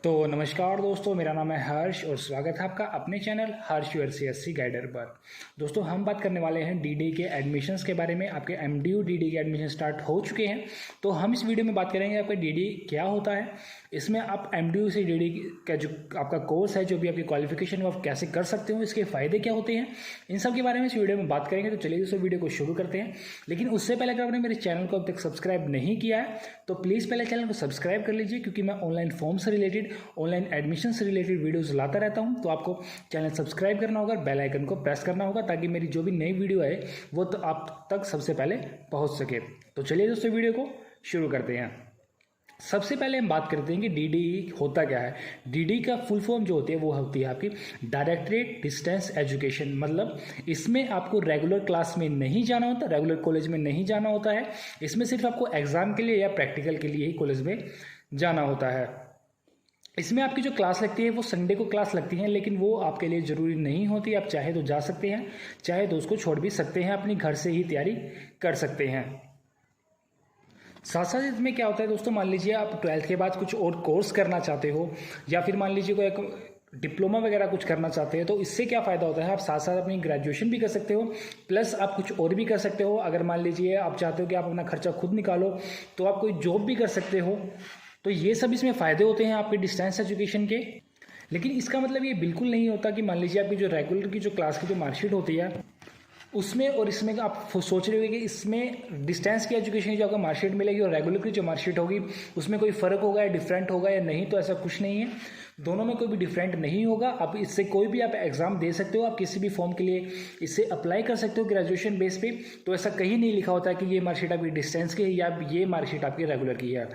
तो नमस्कार दोस्तों, मेरा नाम है हर्ष और स्वागत है आपका अपने channel Harsh your CSC guider पर। दोस्तों हम बात करने वाले हैं डीडी के एडमिशन्स के बारे में। आपके MDU डीडी के एडमिशन स्टार्ट हो चुके हैं, तो हम इस वीडियो में बात करेंगे आपका डीडी क्या होता है। इसमें आप MDU से डीडी का जो आपका कोर्स है, जो भी आपकी क्वालिफिकेशन, वो आप कैसे कर सकते हो, इसके फ़ायदे क्या होते हैं, इन सब के बारे में इस वीडियो में बात करेंगे। तो चलिए दोस्तों वीडियो को शुरू करते हैं। लेकिन उससे पहले अगर आपने मेरे चैनल को अब तक सब्सक्राइब नहीं किया है तो प्लीज़ पहले चैनल को सब्सक्राइब कर लीजिए, क्योंकि मैं ऑनलाइन फॉर्म से रिलेटेड, ऑनलाइन एडमिशन से रिलेटेड वीडियोस लाता रहता हूं। तो आपको चैनल सब्सक्राइब करना होगा, बेल आइकन को प्रेस करना होगा, ताकि मेरी जो भी नई वीडियो है वो तो आप तक सबसे पहले पहुंच सके। तो चलिए दोस्तों वीडियो को शुरू करते हैं। सबसे पहले हम बात करते हैं कि डीडी होता क्या है। डीडी का फुल फॉर्म जो होती है वो होती है आपकी डायरेक्टरेट डिस्टेंस एजुकेशन। मतलब इसमें आपको रेगुलर क्लास में नहीं जाना होता, रेगुलर कॉलेज में नहीं जाना होता है। इसमें सिर्फ आपको एग्जाम के लिए या प्रैक्टिकल के लिए ही कॉलेज में जाना होता है। इसमें आपकी जो क्लास लगती है वो संडे को क्लास लगती है, लेकिन वो आपके लिए ज़रूरी नहीं होती। आप चाहे तो जा सकते हैं, चाहे तो उसको छोड़ भी सकते हैं, अपनी घर से ही तैयारी कर सकते हैं। साथ साथ इसमें क्या होता है दोस्तों, मान लीजिए आप 12th के बाद कुछ और कोर्स करना चाहते हो, या फिर मान लीजिए कोई एक डिप्लोमा वगैरह कुछ करना चाहते हैं, तो इससे क्या फ़ायदा होता है, आप साथ साथ अपनी ग्रेजुएशन भी कर सकते हो, प्लस आप कुछ और भी कर सकते हो। अगर मान लीजिए आप चाहते हो कि आप अपना खर्चा खुद निकालो, तो आप कोई जॉब भी कर सकते हो। तो ये सब इसमें फ़ायदे होते हैं आपके डिस्टेंस एजुकेशन के। लेकिन इसका मतलब ये बिल्कुल नहीं होता कि मान लीजिए आपकी जो रेगुलर की जो क्लास की जो मार्कशीट होती है उसमें और इसमें आप सोच रहे हो कि इसमें डिस्टेंस की एजुकेशन की जो आपको मार्कशीट मिलेगी और रेगुलर की जो मार्कशीट होगी उसमें कोई फ़र्क होगा या डिफरेंट होगा या नहीं। तो ऐसा कुछ नहीं है, दोनों में कोई भी डिफरेंट नहीं होगा। आप इससे कोई भी आप एग्ज़ाम दे सकते हो, आप किसी भी फॉर्म के लिए इससे अप्लाई कर सकते हो ग्रेजुएशन बेस पे। तो ऐसा कहीं नहीं लिखा होता कि ये मार्कशीट आपकी डिस्टेंस की है या ये मार्कशीट आपकी रेगुलर की है।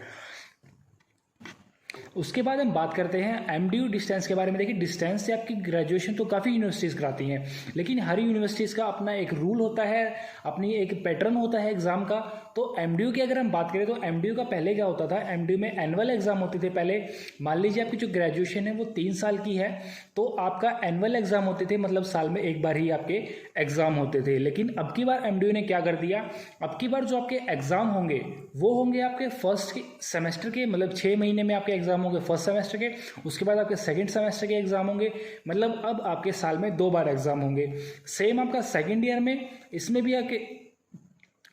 उसके बाद हम बात करते हैं MDU डिस्टेंस के बारे में। देखिए, डिस्टेंस से आपकी ग्रेजुएशन तो काफ़ी यूनिवर्सिटीज़ कराती हैं, लेकिन हर यूनिवर्सिटीज़ का अपना एक रूल होता है, अपनी एक पैटर्न होता है एग्ज़ाम का। तो MDU की अगर हम बात करें तो MDU का पहले क्या होता था, MDU में एनुअल एग्ज़ाम होते थे पहले। मान लीजिए आपकी जो ग्रेजुएशन है वो 3 साल की है, तो आपका एनुअल एग्ज़ाम होते थे, मतलब साल में एक बार ही आपके एग्ज़ाम होते थे। लेकिन अब की बार MDU ने क्या कर दिया, अब की बार जो आपके एग्ज़ाम होंगे वो होंगे आपके फर्स्ट सेमेस्टर के, मतलब 6 महीने में आपके एग्ज़ाम होंगे फर्स्ट सेमेस्टर के। उसके बाद आपके सेकंड सेमेस्टर के एग्ज़ाम होंगे, मतलब अब आपके साल में 2 बार एग्ज़ाम होंगे। सेम आपका सेकंड ईयर में, इसमें भी आपके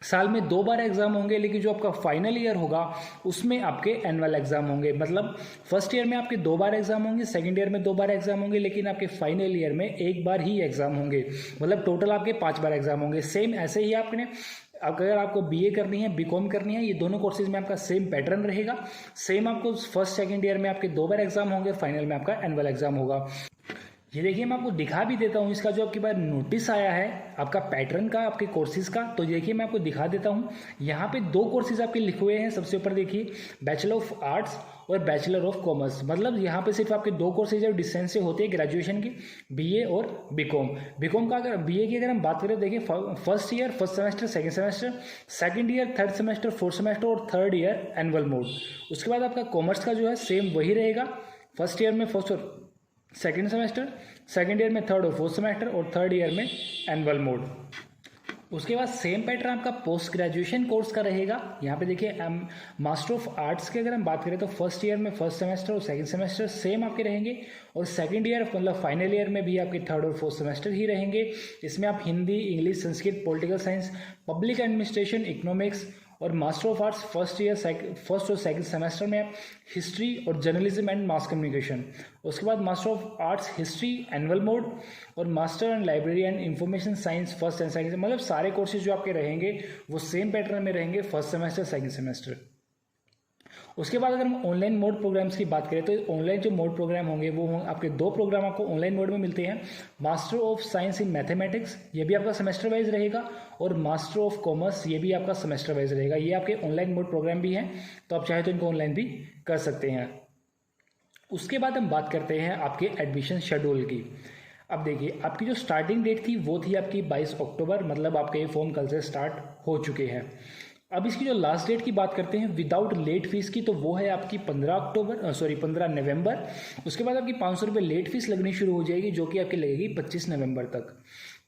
साल में 2 बार एग्जाम होंगे, लेकिन जो आपका फाइनल ईयर होगा उसमें आपके एनुअल एग्जाम होंगे। मतलब फर्स्ट ईयर में आपके 2 बार एग्जाम होंगे, सेकंड ईयर में 2 बार एग्जाम होंगे, लेकिन आपके फाइनल ईयर में 1 बार ही एग्जाम होंगे। मतलब टोटल आपके 5 बार एग्जाम होंगे। सेम ऐसे ही आपने अगर आपको BA करनी है, BCom करनी है, ये दोनों कोर्सेज में आपका सेम पैटर्न रहेगा। सेम आपको फर्स्ट सेकंड ईयर में आपके 2 बार एग्जाम होंगे, फाइनल में आपका एनुअल एग्जाम होगा। ये देखिए, मैं आपको दिखा भी देता हूँ इसका जो आपके पास नोटिस आया है आपका पैटर्न का, आपके कोर्सेज का। तो देखिए मैं आपको दिखा देता हूँ। यहाँ पे 2 कोर्सेज आपके लिखे हुए हैं। सबसे ऊपर देखिए, बैचलर ऑफ आर्ट्स और बैचलर ऑफ कॉमर्स। मतलब यहाँ पे सिर्फ आपके 2 कोर्सेज और डिस्टेंस से होते हैं ग्रेजुएशन की, BA और BCom का। अगर BA की अगर हम बात करें, देखिए first year first semester, second semester, second year third semester, fourth semester और थर्ड ईयर एनुअल मोड। उसके बाद आपका कॉमर्स का जो है सेम वही रहेगा, फर्स्ट ईयर में फर्स्ट और सेकेंड सेमेस्टर, सेकेंड ईयर में थर्ड और फोर्थ सेमेस्टर और थर्ड ईयर में एनुअल मोड। उसके बाद सेम पैटर्न आपका पोस्ट ग्रेजुएशन कोर्स का रहेगा। यहाँ पे देखिए, मास्टर ऑफ आर्ट्स की अगर हम बात करें तो फर्स्ट ईयर में फर्स्ट सेमेस्टर और सेकंड सेमेस्टर सेम आपके रहेंगे, और सेकंड ईयर मतलब फाइनल ईयर में भी आपके थर्ड और फोर्थ सेमेस्टर ही रहेंगे। इसमें आप Hindi, English, Sanskrit, political science, public administration, economics, और मास्टर ऑफ आर्ट्स फर्स्ट और सेकंड सेमेस्टर में आप हिस्ट्री और जर्नलिज्म एंड मास कम्युनिकेशन। उसके बाद master of arts history annual mode, और master and library and information science first and second. मतलब सारे कोर्सेज जो आपके रहेंगे वो सेम पैटर्न में रहेंगे, फर्स्ट सेमेस्टर सेकंड सेमेस्टर। उसके बाद अगर हम ऑनलाइन मोड प्रोग्राम्स की बात करें तो ऑनलाइन जो मोड प्रोग्राम होंगे वो आपके 2 प्रोग्राम आपको ऑनलाइन मोड में मिलते हैं। Master of science in mathematics, ये भी आपका सेमेस्टर वाइज रहेगा, और मास्टर ऑफ कॉमर्स, ये भी आपका सेमेस्टर वाइज रहेगा। ये आपके ऑनलाइन मोड प्रोग्राम भी हैं, तो आप चाहे तो इनको ऑनलाइन भी कर सकते हैं। उसके बाद हम बात करते हैं आपके एडमिशन शेड्यूल की। अब देखिए, आपकी जो स्टार्टिंग डेट थी वो थी आपकी 22 अक्टूबर, मतलब आपके ये फॉर्म कल से स्टार्ट हो चुके हैं। अब इसकी जो लास्ट डेट की बात करते हैं विदाउट लेट फीस की, तो वो है आपकी 15 नवंबर। उसके बाद आपकी 500 रुपये लेट फीस लगनी शुरू हो जाएगी, जो कि आपकी लगेगी 25 नवंबर तक।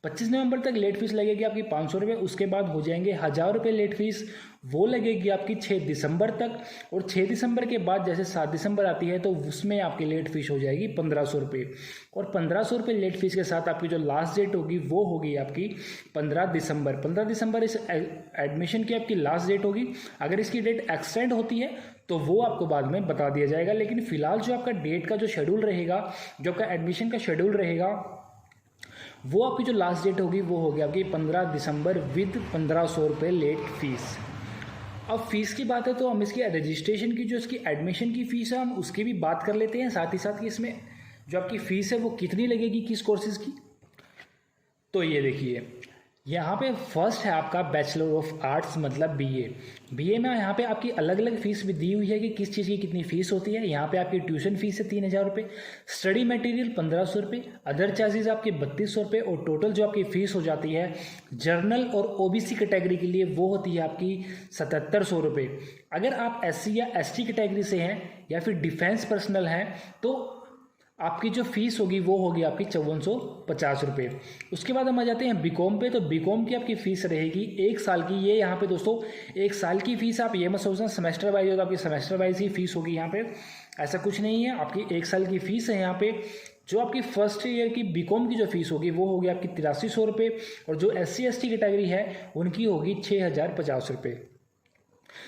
25 नवंबर तक लेट फीस लगेगी आपकी 500 रुपये। उसके बाद हो जाएंगे 1000 रुपये लेट फीस, वो लगेगी आपकी 6 दिसंबर तक। और 6 दिसंबर के बाद जैसे 7 दिसंबर आती है तो उसमें आपकी लेट फीस हो जाएगी 1500 रुपये। और 1500 रुपये लेट फीस के साथ आपकी जो लास्ट डेट होगी वो होगी आपकी 15 दिसंबर। 15 दिसंबर इस एडमिशन की आपकी लास्ट डेट होगी। अगर इसकी डेट एक्सटेंड होती है तो वो आपको बाद में बता दिया जाएगा, लेकिन फिलहाल जो आपका डेट का जो शेड्यूल रहेगा, जो आपका एडमिशन का शेड्यूल रहेगा, वो आपकी जो लास्ट डेट होगी वो होगी आपकी 15 दिसंबर विद 1500 रुपये लेट फीस। अब फीस की बात है तो हम इसकी रजिस्ट्रेशन की जो इसकी एडमिशन की फ़ीस है हम उसकी भी बात कर लेते हैं, साथ ही साथ कि इसमें जो आपकी फ़ीस है वो कितनी लगेगी किस कोर्सेज़ की। तो ये देखिए, यहाँ पे फर्स्ट है आपका बैचलर ऑफ आर्ट्स मतलब बीए में यहाँ पे आपकी अलग अलग फीस भी दी हुई है कि किस चीज़ की कितनी फ़ीस होती है। यहाँ पे आपकी ट्यूशन फीस है 3000 रुपये, स्टडी मटेरियल 1500 रुपये, अदर चार्जेज आपके 3200 रुपये, और टोटल जो आपकी फ़ीस हो जाती है जर्नल और ओबीसी कैटेगरी के लिए वो होती है आपकी 7700 रुपये। अगर आप एससी या एसटी कैटेगरी से हैं या फिर डिफेंस पर्सनल हैं तो आपकी जो फीस होगी वो होगी आपकी 5450 रुपये। उसके बाद हम आ जाते हैं बीकॉम पे। तो बीकॉम की आपकी फ़ीस रहेगी 1 साल की। ये यहाँ पे दोस्तों 1 साल की फ़ीस आप ये मत सोचना सेमेस्टर वाइज हो तो आपकी सेमेस्टर वाइज ही फीस होगी, यहाँ पे ऐसा कुछ नहीं है। आपकी 1 साल की फ़ीस है। यहाँ पे जो आपकी फर्स्ट ईयर की बीकॉम की जो फीस होगी वो होगी आपकी 8300 रुपये, और जो SC ST कैटेगरी है उनकी होगी 6050 रुपये।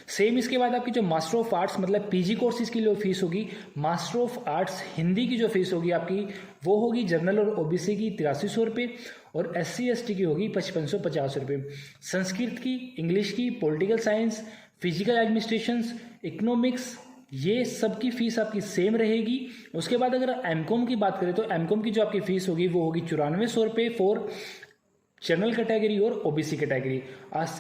सेम इसके बाद आपकी जो मास्टर ऑफ आर्ट्स मतलब पीजी कोर्सेज की जो फीस होगी, मास्टर ऑफ आर्ट्स हिंदी की जो फीस होगी आपकी वो होगी जनरल और ओबीसी की 8300 रुपये, और SC ST की होगी 5550 रुपये। संस्कृत की, इंग्लिश की, political science, physical administrations, economics, ये सब की फ़ीस आपकी सेम रहेगी। उसके बाद अगर एमकॉम की बात करें तो एमकॉम की जो आपकी फ़ीस होगी वो होगी 9400 रुपये फॉर जनरल कैटेगरी और OBC category.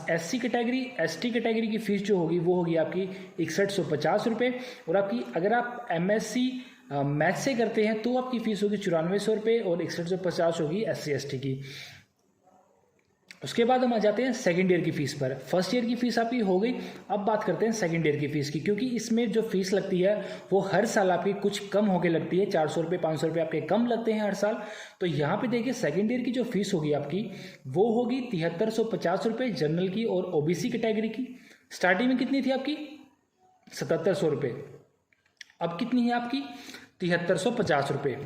SC category ST category की फ़ीस जो होगी वो होगी आपकी 6150 रुपये, और आपकी अगर आप MSc मैथ से करते हैं तो आपकी फ़ीस होगी 9400 रुपये और 6150 होगी SC ST की। उसके बाद हम आ जाते हैं सेकेंड ईयर की फ़ीस पर। फर्स्ट ईयर की फ़ीस आपकी हो गई, अब बात करते हैं सेकेंड ईयर की फ़ीस की, क्योंकि इसमें जो फ़ीस लगती है वो हर साल आपकी कुछ कम होके लगती है। 400 रुपये 500 रुपये आपके कम लगते हैं हर साल। तो यहाँ पे देखिए सेकेंड ईयर की जो फ़ीस होगी आपकी वो होगी 7350 रुपये जनरल की और ओबीसी कैटेगरी की। स्टार्टिंग में कितनी थी आपकी 7700 रुपये, अब कितनी है आपकी 7350 रुपये।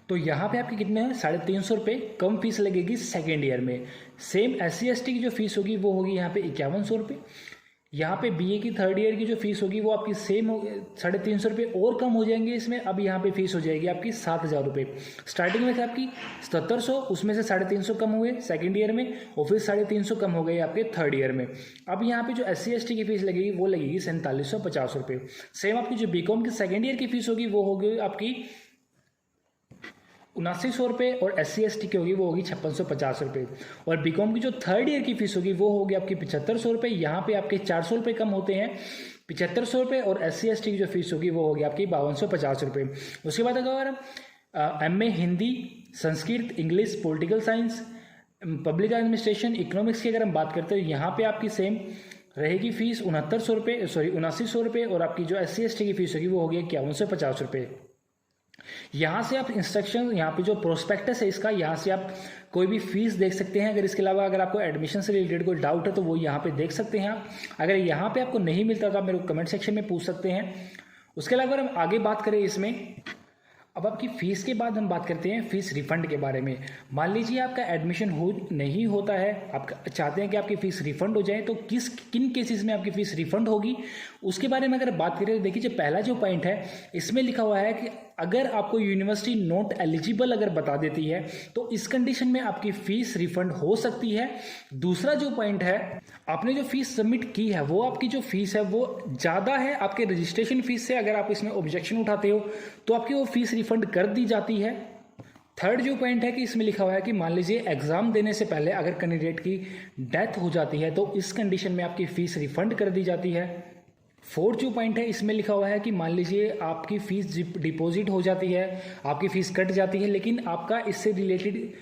तो यहाँ पे आपके कितने हैं 350 रुपये कम फीस लगेगी सेकेंड ईयर में। सेम SC ST की जो फीस होगी वो होगी यहाँ पे 5100 रुपये। यहाँ पे BA की थर्ड ईयर की जो फीस होगी वो आपकी सेम हो 350 रुपये और कम हो जाएंगे इसमें। अब यहाँ पे फीस हो जाएगी आपकी 7000 रुपये। स्टार्टिंग में थे आपकी 7700, उसमें से 350 कम हुए सेकेंड ईयर में, और फिर 350 कम हो गए आपके थर्ड ईयर में। अब यहाँ पे जो SC ST की फीस लगेगी वो लगेगी 4750 रुपये। सेम आपकी जो बीकॉम की सेकेंड ईयर की फीस होगी वो होगी आपकी 7900 रुपये, और SC ST की होगी वो होगी 5650 रुपये। और बीकॉम की जो थर्ड ईयर की फीस होगी वो होगी आपकी 7500 रुपये। यहाँ पे आपके 400 रुपये कम होते हैं, 7500 रुपये, और SC ST की जो फीस होगी वो होगी आपकी 5250 रुपये। उसके बाद अगर MA Hindi, Sanskrit, English, political science, public administration, economics की अगर हम बात करते हैं यहाँ पे आपकी सेम रहेगी फीस 7900 रुपये, और आपकी जो SC ST की फीस होगी वो होगी 5150 रुपये। यहाँ से आप इंस्ट्रक्शन, यहाँ पे जो प्रोस्पेक्टस है इसका, यहाँ से आप कोई भी फीस देख सकते हैं। अगर इसके अलावा अगर आपको एडमिशन से रिलेटेड कोई डाउट है तो वो यहाँ पे देख सकते हैं आप। अगर यहाँ पे आपको नहीं मिलता तो आप मेरे को कमेंट सेक्शन में पूछ सकते हैं। उसके अलावा अगर हम आगे बात करें इसमें, अब आपकी फ़ीस के बाद हम बात करते हैं फ़ीस रिफ़ंड के बारे में। मान लीजिए आपका एडमिशन नहीं होता है, आप चाहते हैं कि आपकी फ़ीस रिफ़ंड हो जाए, तो किन केसेस में आपकी फ़ीस रिफ़ंड होगी उसके बारे में अगर बात करें तो देखिए जो पहला जो पॉइंट है इसमें लिखा हुआ है कि अगर आपको यूनिवर्सिटी नॉट एलिजिबल अगर बता देती है तो इस कंडीशन में आपकी फ़ीस रिफ़ंड हो सकती है। दूसरा जो पॉइंट है, आपने जो फ़ीस सबमिट की है वो आपकी जो फ़ीस है वो ज़्यादा है आपके रजिस्ट्रेशन फ़ीस से, अगर आप इसमें ऑब्जेक्शन उठाते हो तो आपकी वो फ़ीस रिफ़ंड कर दी जाती है। थर्ड जो पॉइंट है कि इसमें लिखा हुआ है कि मान लीजिए एग्ज़ाम देने से पहले अगर कैंडिडेट की डेथ हो जाती है तो इस कंडीशन में आपकी फ़ीस रिफ़ंड कर दी जाती है। फोर्थ जो पॉइंट है इसमें लिखा हुआ है कि मान लीजिए आपकी फ़ीस डिपॉजिट हो जाती है, आपकी फ़ीस कट जाती है, लेकिन आपका इससे रिलेटेड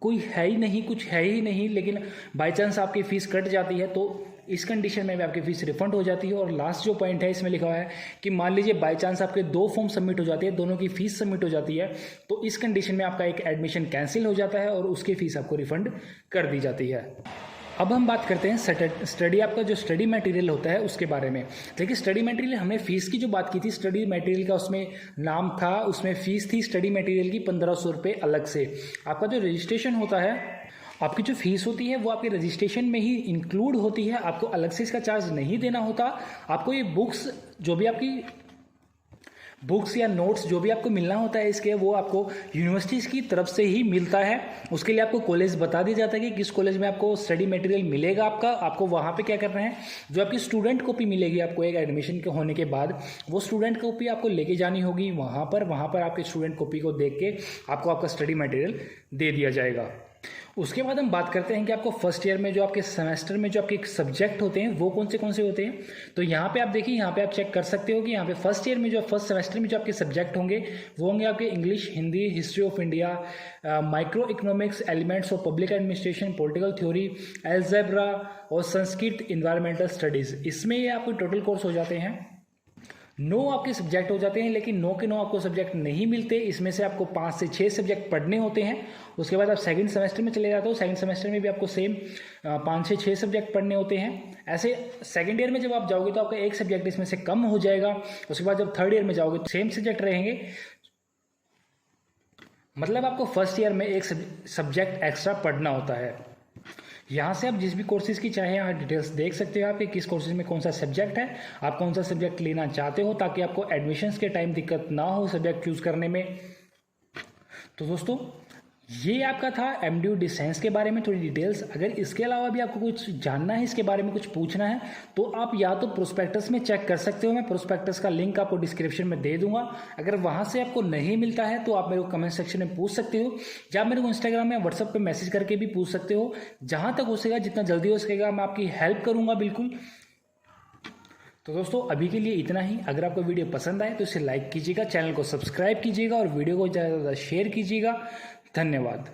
कोई है ही नहीं, कुछ है ही नहीं, लेकिन बाई चांस आपकी फ़ीस कट जाती है तो इस कंडीशन में भी आपकी फ़ीस रिफंड हो जाती है। और लास्ट जो पॉइंट है इसमें लिखा हुआ है कि मान लीजिए बाय चांस आपके 2 फॉर्म सबमिट हो जाते हैं, दोनों की फ़ीस सबमिट हो जाती है, तो इस कंडीशन में आपका एक एडमिशन कैंसिल हो जाता है और उसकी फ़ीस आपको रिफंड कर दी जाती है। अब हम बात करते हैं स्टडी, आपका जो स्टडी मटेरियल होता है उसके बारे में। देखिए स्टडी मटेरियल, हमने फ़ीस की जो बात की थी, स्टडी मटेरियल का उसमें नाम था, उसमें फ़ीस थी स्टडी मटेरियल की 1500 रुपये अलग से। आपका जो रजिस्ट्रेशन होता है, आपकी जो फीस होती है वो आपके रजिस्ट्रेशन में ही इंक्लूड होती है, आपको अलग से इसका चार्ज नहीं देना होता। आपको ये बुक्स, जो भी आपकी बुक्स या नोट्स जो भी आपको मिलना होता है इसके, वो आपको यूनिवर्सिटीज़ की तरफ से ही मिलता है। उसके लिए आपको कॉलेज बता दिया जाता है कि किस कॉलेज में आपको स्टडी मटेरियल मिलेगा। आपको वहाँ पे क्या करना है, जो आपकी स्टूडेंट कॉपी मिलेगी आपको एक एडमिशन के होने के बाद, वो स्टूडेंट कॉपी आपको लेके जानी होगी वहाँ पर आपके स्टूडेंट कॉपी को देख के आपको आपका स्टडी मटेरियल दे दिया जाएगा। उसके बाद हम बात करते हैं कि आपको फर्स्ट ईयर में जो आपके सेमेस्टर में जो आपके सब्जेक्ट होते हैं वो कौन से होते हैं। तो यहाँ पे आप देखिए, यहाँ पे आप चेक कर सकते हो कि यहाँ पे फर्स्ट ईयर में जो फर्स्ट सेमेस्टर में जो आपके सब्जेक्ट होंगे वो होंगे आपके English, Hindi, history of India, micro economics, elements of public administration, political theory, algebra और संस्कृत, इन्वायरमेंटल स्टडीज़। इसमें ये आपके टोटल कोर्स हो जाते हैं 9 आपके सब्जेक्ट हो जाते हैं। लेकिन 9 के 9 आपको सब्जेक्ट नहीं मिलते, इसमें से आपको 5 से 6 सब्जेक्ट पढ़ने होते हैं। उसके बाद आप सेकंड सेमेस्टर में चले जाते हो, सेकंड सेमेस्टर में भी आपको सेम 5 से 6 सब्जेक्ट पढ़ने होते हैं। ऐसे सेकंड ईयर में जब आप जाओगे तो आपका एक सब्जेक्ट इसमें से कम हो जाएगा। उसके बाद जब थर्ड ईयर में जाओगे तो सेम सब्जेक्ट रहेंगे, मतलब आपको फर्स्ट ईयर में एक सब्जेक्ट एक्स्ट्रा पढ़ना होता है। यहाँ से आप जिस भी कोर्सेज़ की चाहे यहाँ डिटेल्स देख सकते हो, आपके किस कोर्सेज में कौन सा सब्जेक्ट है, आप कौन सा सब्जेक्ट लेना चाहते हो, ताकि आपको एडमिशन्स के टाइम दिक्कत ना हो सब्जेक्ट चूज़ करने में। तो दोस्तों ये आपका था एमडीयू डिस्टेंस के बारे में थोड़ी डिटेल्स। अगर इसके अलावा भी आपको कुछ जानना है, इसके बारे में कुछ पूछना है, तो आप या तो प्रोस्पेक्टस में चेक कर सकते हो, मैं प्रोस्पेक्टस का लिंक आपको डिस्क्रिप्शन में दे दूंगा। अगर वहां से आपको नहीं मिलता है तो आप मेरे को कमेंट सेक्शन में पूछ सकते हो, या मेरे को इंस्टाग्राम में व्हाट्सएप पे मैसेज करके भी पूछ सकते हो। जहां तक हो सकेगा, जितना जल्दी हो सकेगा, मैं आपकी हेल्प करूंगा बिल्कुल। तो दोस्तों अभी के लिए इतना ही। अगर आपको वीडियो पसंद आए तो इसे लाइक कीजिएगा, चैनल को सब्सक्राइब कीजिएगा और वीडियो को ज़्यादा से ज़्यादा शेयर कीजिएगा। धन्यवाद।